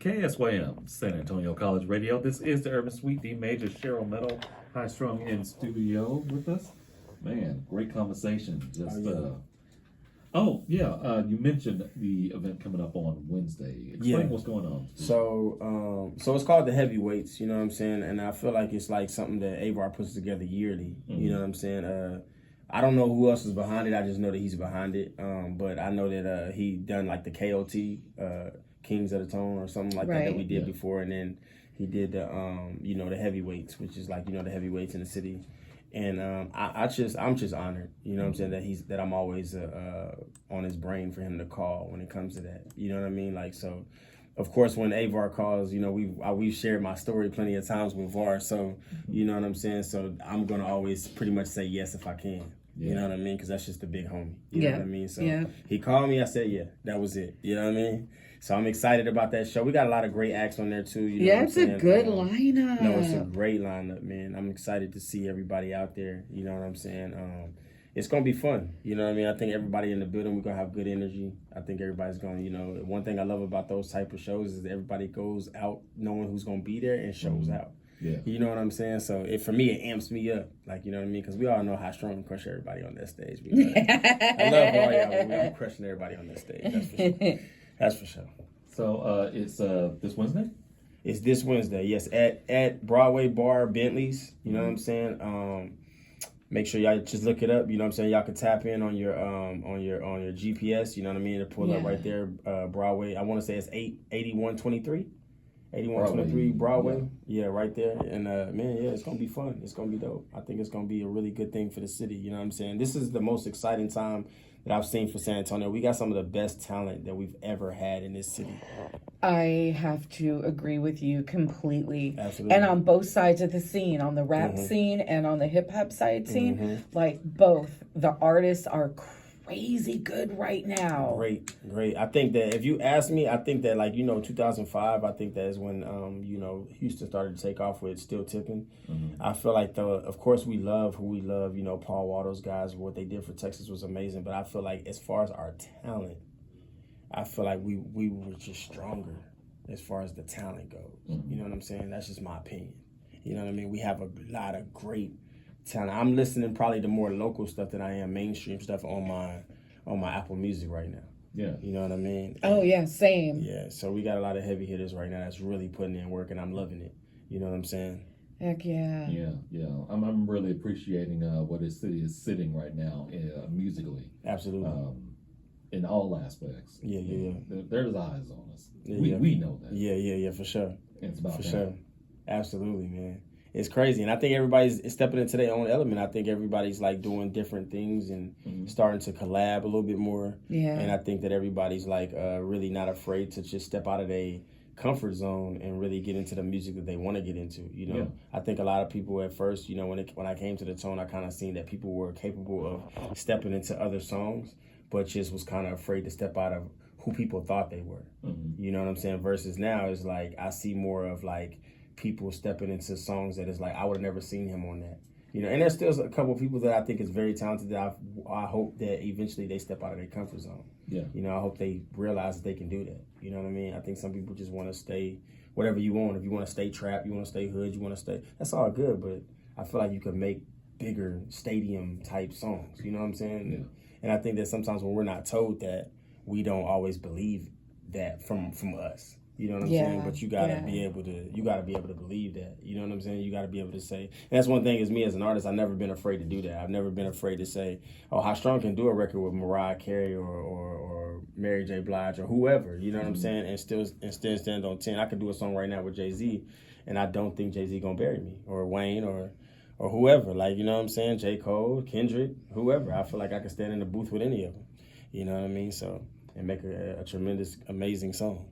KSYM, San Antonio College Radio. This is the Urban Suite. D Major Cheryl Meadow, Highstrung in studio with us. Man, great conversation. You mentioned the event coming up on Wednesday. Explain what's going on. So it's called the Heavyweights. You know what I'm saying? And I feel like it's like something that Avar puts together yearly. Mm-hmm. You know what I'm saying? I don't know who else is behind it. I just know that he's behind it. But I know that he done like the KOT, Kings of the Tone or something like that we did before, and then he did the the heavyweights, which is like the heavyweights in the city. And I'm just honored, you know what I'm saying, that I'm always on his brain for him to call when it comes to that. You know what I mean? Like, so of course when Avar calls, we've shared my story plenty of times with Var, so you know what I'm saying. So I'm gonna always pretty much say yes if I can. You know what I mean? Because that's just a big homie. You know what I mean? So he called me, I said yeah, that was it. You know what I mean? So I'm excited about that show. We got a lot of great acts on there too. You know it's a good lineup. No, it's a great lineup, man. I'm excited to see everybody out there. You know what I'm saying? It's gonna be fun. You know what I mean? I think everybody in the building, we're gonna have good energy. I think everybody's gonna, one thing I love about those type of shows is everybody goes out knowing who's gonna be there and shows out. Yeah. You know what I'm saying? So for me, it amps me up. Like, you know what I mean? Because we all know how strong crush everybody on that stage. I love all y'all, but I'm crushing everybody on that stage. That's for sure. That's for sure. So it's this Wednesday? It's this Wednesday, yes, at Broadway Bar Bentley's. You know what I'm saying? Make sure y'all just look it up. You know what I'm saying? Y'all can tap in on your GPS. You know what I mean? To pull up right there, Broadway. I want to say it's 8123. 8123 Broadway. Yeah, right there. And it's gonna be fun. It's gonna be dope. I think it's gonna be a really good thing for the city. You know what I'm saying? This is the most exciting time that I've seen for San Antonio. We got some of the best talent that we've ever had in this city. I have to agree with you completely. Absolutely. And on both sides of the scene, on the rap scene and on the hip hop side scene, like both, the artists are crazy good right now. Great. I think that if you ask me, I think that 2005, I think that is when Houston started to take off with Still Tipping. Mm-hmm. I feel like of course we love who we love. Paul Wall, those guys, what they did for Texas was amazing. But I feel like as far as our talent, I feel like we were just stronger as far as the talent goes. Mm-hmm. You know what I'm saying? That's just my opinion. You know what I mean? We have a lot of great talent. I'm listening probably to more local stuff than I am mainstream stuff on my Apple Music right now. Yeah. You know what I mean? Oh, yeah, same. Yeah, so we got a lot of heavy hitters right now that's really putting in work, and I'm loving it. You know what I'm saying? Heck yeah. Yeah. I'm really appreciating what his city is sitting right now musically. Absolutely. In all aspects. Yeah. There's eyes on us. We know that. Yeah, for sure. And it's about for that. sure. Absolutely, man. It's crazy, and I think everybody's stepping into their own element. I think everybody's like doing different things and starting to collab a little bit more. Yeah. And I think that everybody's like really not afraid to just step out of their comfort zone and really get into the music that they want to get into. I think a lot of people at first, when I came to the Tone, I kind of seen that people were capable of stepping into other songs, but just was kind of afraid to step out of who people thought they were. Mm-hmm. You know what I'm saying? Versus now it's like I see more of like people stepping into songs that is like I would have never seen him on that. And there's still a couple of people that I think is very talented that I hope that eventually they step out of their comfort zone. Yeah. I hope they realize that they can do that. You know what I mean? I think some people just want to stay whatever you want. If you want to stay trap, you want to stay hood, you want to stay, that's all good, but I feel like you could make bigger stadium type songs. You know what I'm saying? Yeah. And I think that sometimes when we're not told that, we don't always believe that from us. You know what I'm saying? But you gotta be able to believe that. You know what I'm saying? You gotta be able to say, and that's one thing is me as an artist, I've never been afraid to do that. I've never been afraid to say, oh, Highstrung can do a record with Mariah Carey or Mary J. Blige or whoever, you know what I'm saying? And still stand on 10. I could do a song right now with Jay-Z, and I don't think Jay-Z gonna bury me, or Wayne, or whoever. Like, you know what I'm saying? J. Cole, Kendrick, whoever. I feel like I could stand in the booth with any of them. You know what I mean? So, and make a tremendous, amazing song.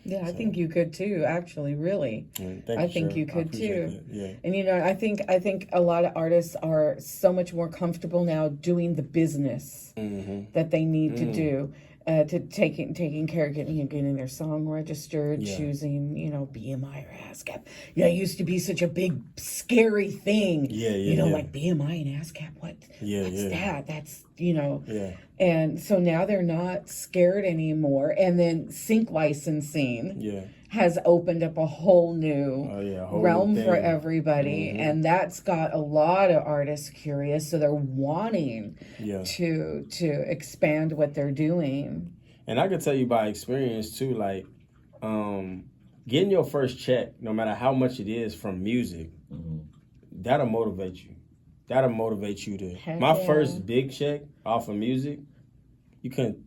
Yeah, I think you could too, actually, really. I think you could too. Yeah. And I think a lot of artists are so much more comfortable now doing the business that they need to do. To taking care of getting their song registered, choosing, BMI or ASCAP. It used to be such a big, scary thing. Like BMI and ASCAP, what's that? That's, And so now they're not scared anymore. And then sync licensing has opened up a whole new a whole realm new for thing. everybody, and that's got a lot of artists curious, so they're wanting Yeah. to expand what they're doing. And I can tell you by experience too, like getting your first check, no matter how much it is from music, that'll motivate you. That'll motivate you to. Heck My yeah. first big check off of music, you couldn't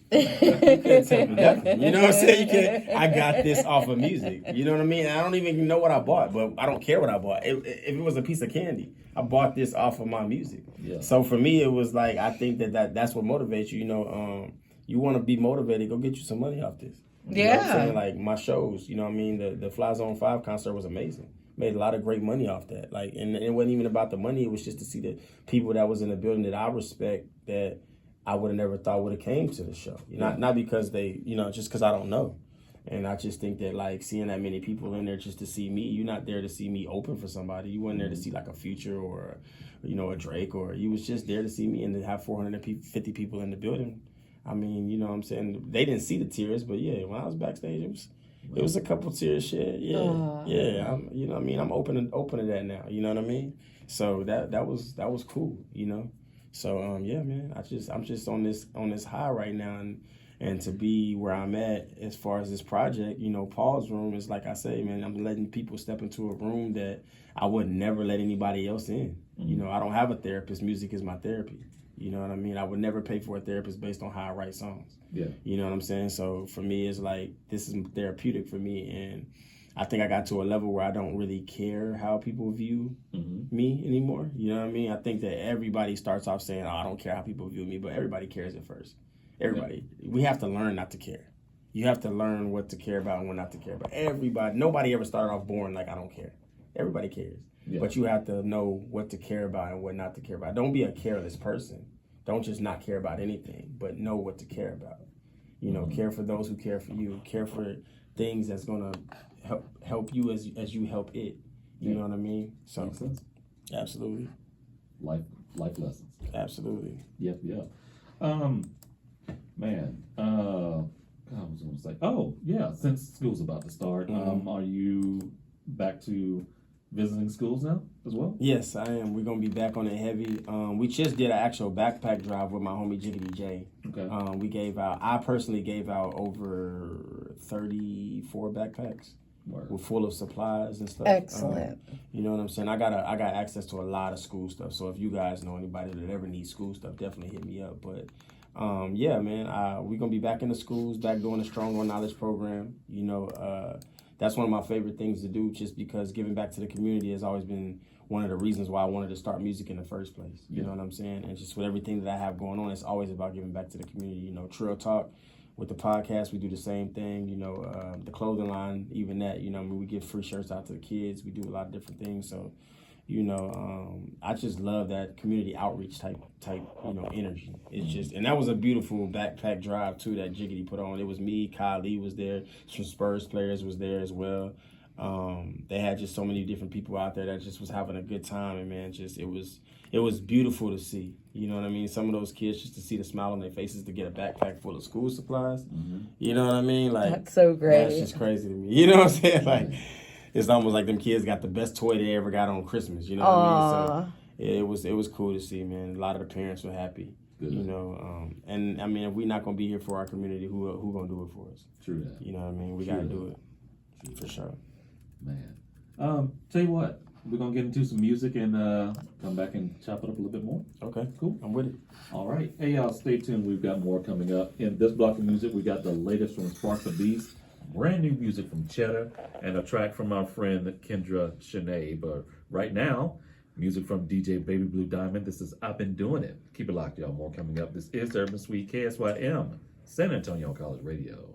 tell me nothing. You know what I'm saying? I got this off of music. You know what I mean? I don't even know what I bought, but I don't care what I bought. If it was a piece of candy, I bought this off of my music. Yeah. So for me, it was like, I think that's what motivates you. You know, you want to be motivated, go get you some money off this. You know what I'm saying? Like my shows, you know what I mean? The Fly Zone 5 concert was amazing. Made a lot of great money off that. Like, and it wasn't even about the money. It was just to see the people that was in the building that I respect that I would have never thought would have came to the show. Not because they, just because I don't know. And I just think that, like, seeing that many people in there just to see me, you're not there to see me open for somebody. You weren't there to see, like, a Future or, a Drake, or you was just there to see me and to have 450 people in the building. I mean, you know what I'm saying? They didn't see the tears, but, yeah, when I was backstage, it was a couple tears shed. Yeah. I'm, you know what I mean? I'm open to that now. You know what I mean? So that was cool, So yeah, man, I'm just on this high right now, and to be where I'm at as far as this project, Paul's room is, like I say, man, I'm letting people step into a room that I would never let anybody else in. I don't have a therapist. Music is my therapy. You know what I mean? I would never pay for a therapist based on how I write songs. Yeah. You know what I'm saying? So for me, it's like, this is therapeutic for me, and I think I got to a level where I don't really care how people view me anymore. You know what I mean? I think that everybody starts off saying, I don't care how people view me, but everybody cares at first. Everybody. Yeah. We have to learn not to care. You have to learn what to care about and what not to care about. Nobody ever started off born like, I don't care. Everybody cares. Yeah. But you have to know what to care about and what not to care about. Don't be a careless person. Don't just not care about anything, but know what to care about. Care for those who care for you. Care for things that's going to help you as you help it. You know what I mean? So, makes sense. Absolutely. Life lessons. Absolutely. Yep. Man, I was going to say, since school's about to start, are you back to visiting schools now as well? Yes, I am. We're going to be back on it heavy. We just did an actual backpack drive with my homie Jiggity J. Okay. I personally gave out over 34 backpacks. We're full of supplies and stuff. Excellent. You know what I'm saying? I got access to a lot of school stuff. So if you guys know anybody that ever needs school stuff, definitely hit me up. But yeah, man, we're gonna be back in the schools, back doing the Strong on Knowledge program. That's one of my favorite things to do, just because giving back to the community has always been one of the reasons why I wanted to start music in the first place. You know what I'm saying? And just with everything that I have going on, it's always about giving back to the community. Trill Talk. With the podcast, we do the same thing, the clothing line, even that, we give free shirts out to the kids. We do a lot of different things. So, I just love that community outreach type, energy. It's just, and that was a beautiful backpack drive too that Jiggity put on. It was me, Kylie was there, some Spurs players was there as well. They had just so many different people out there that just was having a good time, and man, it was beautiful to see. You know what I mean? Some of those kids, just to see the smile on their faces to get a backpack full of school supplies. You know what I mean? Like, that's so great. That's just crazy to me. You know what I'm saying? Like, it's almost like them kids got the best toy they ever got on Christmas. You know what I mean? So it was cool to see, man. A lot of the parents were happy. Good. And I mean, if we're not gonna be here for our community, who gonna do it for us? True that. You know what I mean? We gotta do it. For sure. Man. Tell you what, we're going to get into some music and come back and chop it up a little bit more. Okay. Cool. I'm with it. All right. Hey, y'all, stay tuned. We've got more coming up. In this block of music, we got the latest from Spark the Beast, brand new music from Cheddar, and a track from our friend Kendra Shanae. But right now, music from DJ Baby Blue Diamond. This is I've Been Doing It. Keep it locked, y'all. More coming up. This is Urban Sweet KSYM, San Antonio College Radio.